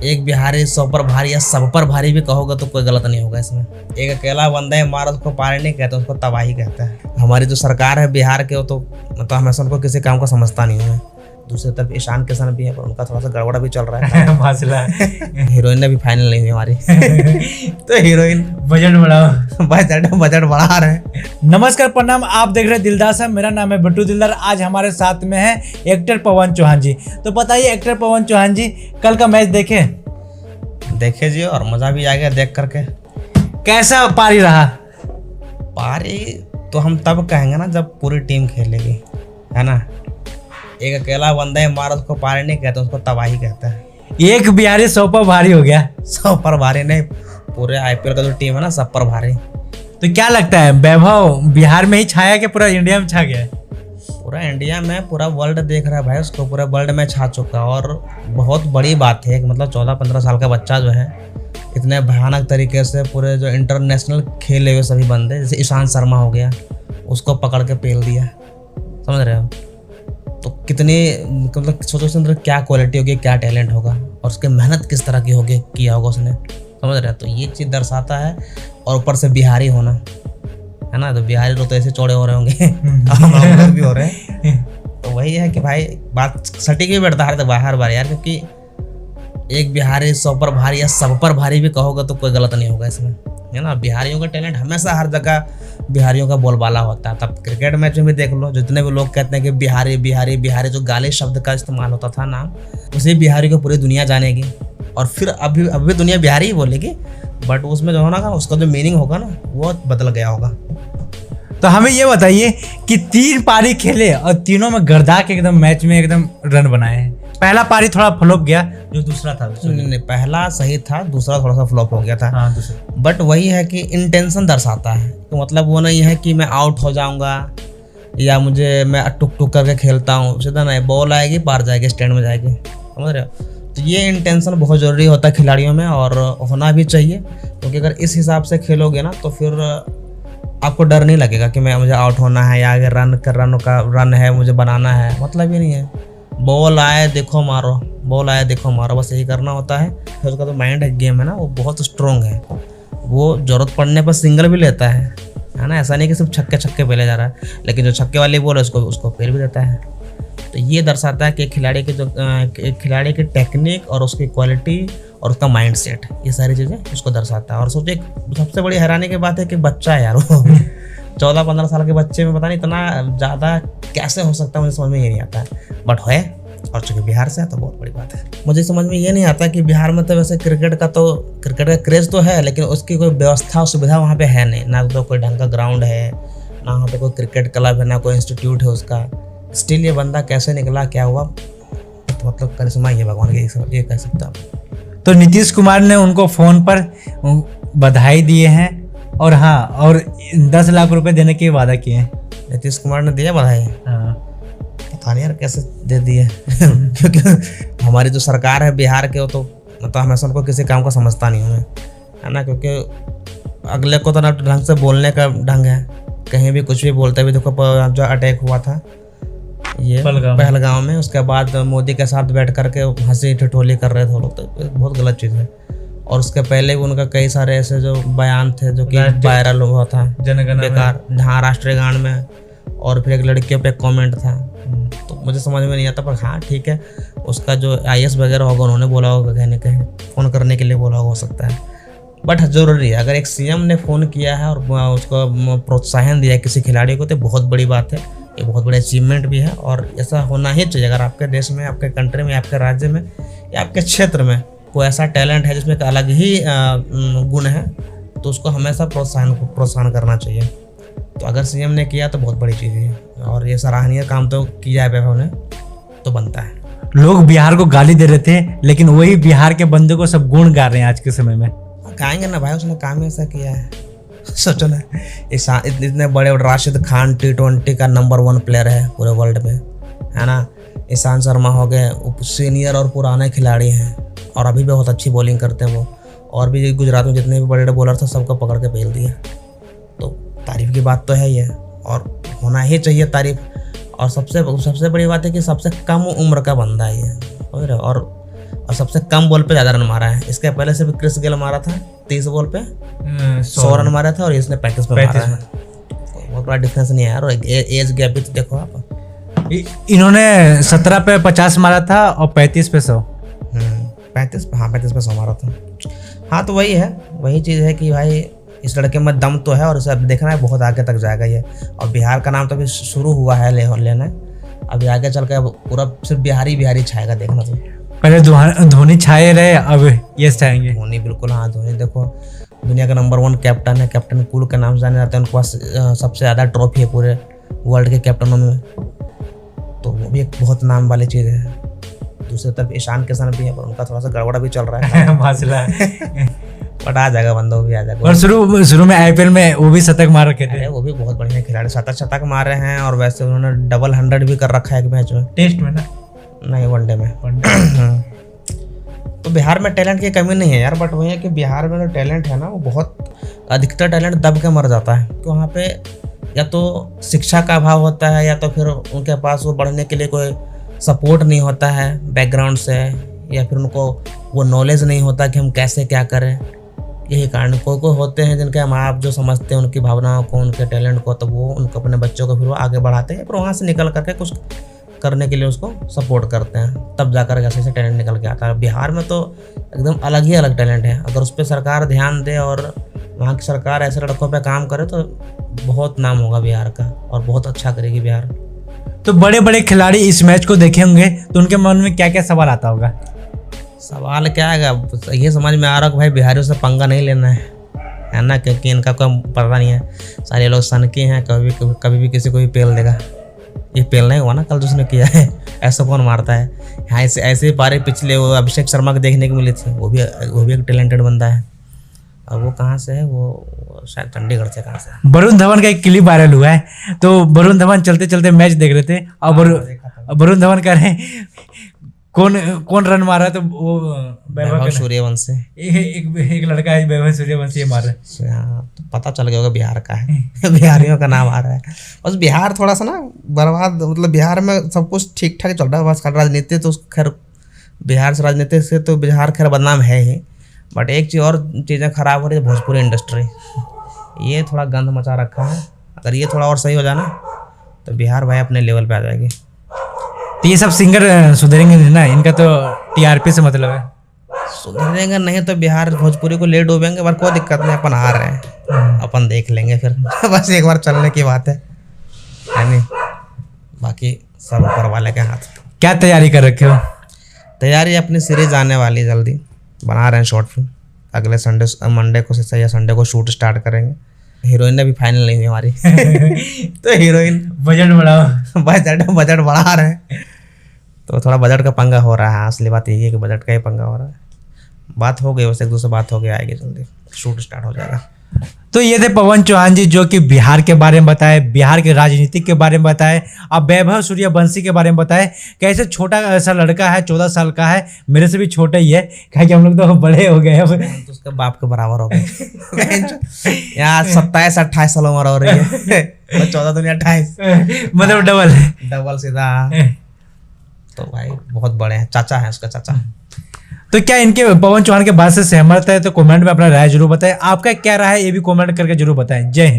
एक बिहारी 100 पर भारी या सब पर भारी भी कहोगे तो कोई गलत नहीं होगा इसमें। एक अकेला बंदा है मारा उसको पार नहीं कहते, उसको तबाही कहता है। हमारी जो सरकार है बिहार के, वो तो मतलब हमेशा उनको किसी काम को समझता नहीं है। दूसरी तरफ ईशान किशन भी है, पर उनका थोड़ा सा गड़बड़ा भी चल रहा है मसला। हीरोइन ने भी फाइनल नहीं हुई हमारी तो हीरोइन बजट बढ़ाओ, बजट बढ़ा रहे हैं। नमस्कार प्रणाम, आप देख रहे हैं दिलदार साहब, मेरा नाम है बट्टू दिलदार। आज हमारे साथ में है एक्टर पवन चौहान जी। तो बताइए एक्टर पवन चौहान जी, कल का मैच देखे जी और मजा भी आ गया देख करके। कैसा पारी रहा? पारी तो हम तब कहेंगे ना जब पूरी टीम खेलेगी, है ना। एक अकेला बंदा है मारा उसको पारी नहीं कहते, उसको तबाही कहता है। एक बिहारी 100 पर भारी हो गया। 100 पर भारी नहीं, पूरे आईपीएल का जो टीम है ना सब पर भारी। तो क्या लगता है वैभव बिहार में ही छाया कि पूरा इंडिया में छा गया? पूरा इंडिया में, पूरा वर्ल्ड देख रहा है भाई उसको, पूरा वर्ल्ड में छा चुका। और बहुत बड़ी बात है कि मतलब 14-15 साल का बच्चा जो है इतने भयानक तरीके से पूरे जो इंटरनेशनल खेले हुए सभी बंदे, जैसे ईशान शर्मा हो गया, उसको पकड़ के पेल दिया। समझ रहे हो? तो कितनी मतलब सोचो उसके अंदर क्या क्वालिटी होगी, क्या टैलेंट होगा, और उसकी मेहनत किस तरह की होगी, किया होगा उसने। समझ रहे हो? तो ये चीज़ दर्शाता है। और ऊपर से बिहारी होना, है ना, तो बिहारी लोग तो ऐसे चौड़े हो रहे होंगे हम लोग भी हो रहे हैं। तो वही है कि भाई बात सटीक भी बैठता हर बार यार, क्योंकि एक बिहारी 100 पर भारी या सब पर भारी भी कहोगे तो कोई गलत नहीं होगा इसमें, है ना। बिहारियों का टैलेंट हमेशा हर जगह बिहारियों का बोलबाला होता है। तब क्रिकेट मैच में भी देख लो, जितने भी लोग कहते हैं कि बिहारी बिहारी बिहारी, जो गाली शब्द का इस्तेमाल होता था ना, उसी बिहारी को पूरी दुनिया जानेगी। और फिर अभी दुनिया बिहारी ही बोलेगी, बट उसमें जो होना ना, उसका जो मीनिंग होगा ना, वो बदल गया होगा। तो हमें ये बताइए कि 3 पारी खेले और तीनों में गर्दा के एकदम मैच में एकदम रन बनाए हैं। पहला पारी थोड़ा फ्लॉप गया, जो दूसरा था नहीं, पहला सही था, दूसरा थोड़ा सा फ्लॉप हो गया था। हाँ, दूसरा। बट वही है कि इंटेंशन दर्शाता है, तो मतलब वो नहीं है कि मैं आउट हो जाऊंगा या मैं टुक टुक करके खेलता हूँ, सीधा नहीं, बॉल आएगी पार जाएगी, स्टैंड में जाएगी। समझ रहे हो? तो ये इंटेंशन बहुत ज़रूरी होता है खिलाड़ियों में, और होना भी चाहिए, क्योंकि अगर इस हिसाब से खेलोगे ना तो फिर आपको डर नहीं लगेगा कि मुझे आउट होना है या अगर रन है मुझे बनाना है। मतलब ये नहीं है, बॉल आए देखो मारो, बॉल आए देखो मारो, बस यही करना होता है। फिर उसका जो माइंड है, गेम है ना, वो बहुत स्ट्रॉन्ग है। वो ज़रूरत पड़ने पर सिंगल भी लेता है ना। ऐसा नहीं कि सिर्फ छक्के पेले जा रहा है, लेकिन जो छक्के वाली बॉल है उसको पेल भी देता है। तो ये दर्शाता है कि खिलाड़ी की टेक्निक और उसकी क्वालिटी और उसका माइंड सेट, ये सारी चीज़ें उसको दर्शाता है। और सोचिए सबसे बड़ी हैरानी की बात है कि बच्चा है यार वो 14-15 साल के बच्चे में पता नहीं इतना ज़्यादा कैसे हो सकता है, मुझे समझ में ये नहीं आता है। बट है, और चूँकि बिहार से है तो बहुत बड़ी बात है। मुझे समझ में ये नहीं आता कि बिहार में तो वैसे क्रिकेट का क्रेज़ तो है, लेकिन उसकी कोई व्यवस्था सुविधा वहाँ पे है नहीं। ना तो कोई ढंग का ग्राउंड है, ना वहाँ पे कोई क्रिकेट क्लब है, ना कोई इंस्टीट्यूट है उसका। स्टिल ये बंदा कैसे निकला, क्या हुआ, तो मतलब करिश्मा ही है भगवान के, ये कह सकता हूँ। तो नीतीश कुमार ने उनको फ़ोन पर बधाई दिए हैं, और हाँ, और 10 लाख रुपए देने के वादा किए हैं। नीतीश कुमार ने दिया बधाई? हाँ। पता नहीं यार कैसे दे दिए क्योंकि हमारी जो सरकार है बिहार के, वो तो मतलब हमेशा उनको किसी काम को समझता नहीं हूँ, है ना। क्योंकि अगले को तो ना ढंग से बोलने का ढंग है, कहीं भी कुछ भी बोलते भी। देखो जो अटैक हुआ था ये पहलगांव में, उसके बाद मोदी के साथ बैठ करके हंसी ठिठोली कर रहे थे लोग, तो बहुत गलत चीज़ है। और उसके पहले भी उनका कई सारे ऐसे जो बयान थे जो कि वायरल हुआ था, बेकार, हाँ, राष्ट्रीय गान में। और फिर एक लड़कियों पे कमेंट था, तो मुझे समझ में नहीं आता। पर हाँ ठीक है, उसका जो IAS वगैरह होगा उन्होंने बोला होगा, कहीं ना कहीं फ़ोन करने के लिए बोला हो सकता है। बट ज़रूरी है, अगर एक CM ने फ़ोन किया है और उसको प्रोत्साहन दिया है किसी खिलाड़ी को, तो बहुत बड़ी बात है, ये बहुत बड़ी अचीवमेंट भी है। और ऐसा होना ही चाहिए। अगर आपके देश में, आपके कंट्री में, आपके राज्य में या आपके क्षेत्र में कोई ऐसा टैलेंट है जिसमें एक अलग ही गुण है, तो उसको हमेशा प्रोत्साहन करना चाहिए। तो अगर CM ने किया तो बहुत बड़ी चीज़ है, और ये सराहनीय काम तो किया है वैभव ने, तो बनता है। लोग बिहार को गाली दे रहे थे, लेकिन वही बिहार के बंदे को सब गुण गा रहे हैं आज के समय में। गाएंगे ना भाई, उसने काम ऐसा किया है। सोचो ना, इतने बड़े राशिद खान T20 का नंबर 1 प्लेयर है पूरे वर्ल्ड में, है ना। ईशान शर्मा हो गए, सीनियर और पुराने खिलाड़ी हैं, और अभी भी बहुत अच्छी बॉलिंग करते हैं वो। और भी गुजरात में जितने भी बड़े बड़े बॉलर थे सबको पकड़ के पेल दिया। तो तारीफ़ की बात तो है ये, और होना ही चाहिए तारीफ़। और सबसे बड़ी बात है कि सबसे कम उम्र का बंदा है ये, और और सबसे कम बॉल पे ज़्यादा रन मारा है। इसके पहले सिर्फ क्रिस गेल मारा था 30 बॉल पे 100 रन मारा था और इसने 35 पे मारा है। बहुत बड़ा डिफरेंस नहीं है यार। और एज गैप भी तो देखो आप, इन्होंने 17 पे 50 मारा था और 35 पे 100। 35 पे, हाँ 35 पे 100 मारा था। हाँ तो वही है, वही चीज़ है कि भाई इस लड़के में दम तो है और इसे अब देखना है बहुत आगे तक जाएगा ये। और बिहार का नाम तो अभी शुरू हुआ है लेना, अभी आगे चल कर पूरा सिर्फ बिहारी छाएगा, देखना तो। पहले धोनी छाए रहे, अब ये छाएंगे। धोनी बिल्कुल, हाँ धोनी देखो दुनिया का नंबर 1 कैप्टन है, कैप्टन कूल के नाम से जाने जाते हैं। उनके पास सबसे ज़्यादा ट्रॉफी है पूरे वर्ल्ड के कैप्टनों में, तो वो भी एक बहुत नाम वाली चीज़ है। दूसरी तरफ ईशान किशन भी है, पर उनका थोड़ा सा गड़बड़ा भी चल रहा है मासला बट आ जाएगा बंदा, वो भी आ जाएगा। और शुरू में IPL में वो भी शतक मार रखे थे। वो भी बहुत बढ़िया खिलाड़ी, शतक मारे हैं। और वैसे उन्होंने डबल 100 भी कर रखा है एक मैच में, टेस्ट में ना, नहीं वनडे में। तो बिहार में टैलेंट की कमी नहीं है यार, बट वही है कि बिहार में जो टैलेंट है ना वो बहुत अधिकतर टैलेंट दब के मर जाता है। तो वहाँ पे या तो शिक्षा का अभाव होता है, या तो फिर उनके पास वो बढ़ने के लिए कोई सपोर्ट नहीं होता है बैकग्राउंड से, या फिर उनको वो नॉलेज नहीं होता कि हम कैसे क्या करें। यही कारण, कोई होते हैं जिनके माँ बाप जो समझते हैं उनकी भावनाओं को, उनके टैलेंट को, तो वो उनको अपने बच्चों को फिर वो आगे बढ़ाते हैं, फिर वहाँ से निकल करके कुछ करने के लिए उसको सपोर्ट करते हैं, तब जाकर कैसे से टैलेंट निकल के आता है। बिहार में तो एकदम अलग टैलेंट है। अगर उस पर सरकार ध्यान दे और वहाँ की सरकार ऐसे लड़कों पे काम करे तो बहुत नाम होगा बिहार का, और बहुत अच्छा करेगी बिहार। तो बड़े बड़े खिलाड़ी इस मैच को देखे होंगे तो उनके मन में क्या क्या सवाल आता होगा? सवाल क्या आएगा, ये समझ में आ रहा है कि भाई बिहारियों से पंगा नहीं लेना है ना, क्योंकि इनका कोई पता नहीं है। सारे लोग सनकी हैं, कभी भी किसी को भी पेल देगा। ये पेल नहीं हुआ ना कल जिसने किया है, ऐसा कौन मारता है। यहाँ ऐसे ही पारे पिछले वो अभिषेक शर्मा को देखने को मिली थी, वो भी एक टैलेंटेड बंदा है। और वो कहाँ से है, वो शायद चंडीगढ़ से, कहाँ से। वरुण धवन का एक क्लिप वायरल हुआ है, तो वरुण धवन चलते चलते मैच देख रहे थे और वरुण धवन कह रहे हैं कौन रन मारा है, तो वो वैभव सूर्यवंशी, एक लड़का है वैभव सूर्यवंशी मार रहा है। तो पता चल गया होगा बिहार का है बिहारियों का नाम आ रहा है। बस बिहार थोड़ा सा ना बर्बाद, मतलब बिहार में सब कुछ ठीक ठाक चल रहा है। बस राजनीति तो खैर बिहार से, राजनीति से तो बिहार खैर बदनाम है ही, बट एक चीज़ और चीज़ें खराब हो रही है, भोजपुरी इंडस्ट्री, ये थोड़ा गंद मचा रखा है। अगर ये थोड़ा और सही हो जाए ना तो बिहार भाई अपने लेवल पे आ जाएगी। तो ये सब सिंगर सुधरेंगे नहीं ना, इनका तो TRP से मतलब है। सुधरेंगे नहीं तो बिहार भोजपुरी को ले डूबेंगे, पर कोई दिक्कत नहीं, अपन आ रहे हैं, अपन देख लेंगे फिर बस एक बार चलने की बात है नहीं, बाकी सब ऊपर वाले के हाथ। क्या तैयारी कर रखे हो? तैयारी अपनी सीरीज आने वाली, जल्दी बना रहे हैं शॉर्ट फिल्म। अगले मंडे को या संडे को शूट स्टार्ट करेंगे। हीरोइन अभी फाइनल नहीं हुई हमारी तो हीरोइन बजट बढ़ाओ बजट बढ़ा रहे हैं, तो थोड़ा बजट का पंगा हो रहा है। असली बात यही है कि बजट का ही पंगा हो रहा है। बात हो गई, वैसे एक दूसरे बात हो गई, आएगी जल्दी, शूट स्टार्ट हो जाएगा। तो ये थे पवन चौहान जी, जो कि बिहार के बारे में बताए, बिहार के राजनीति के बारे में बताए, अब वैभव सूर्यवंशी के बारे में बताए। कैसे छोटा सा लड़का है, 14 साल का है, मेरे से भी छोटा ही है, क्या कि हम लोग तो बड़े हो गए अब, तो उसके बाप के बराबर हो गए यहाँ 27-28 साल उम्र हो रही है 14 दुनिया 28 मतलब डबल सीधा। तो भाई बहुत बड़े हैं, चाचा है उसका चाचा। तो क्या इनके पवन चौहान के बात से सहमत है? तो कमेंट में अपना राय जरूर बताएं। आपका क्या राय है ये भी कमेंट करके जरूर बताएं। जय हिंद।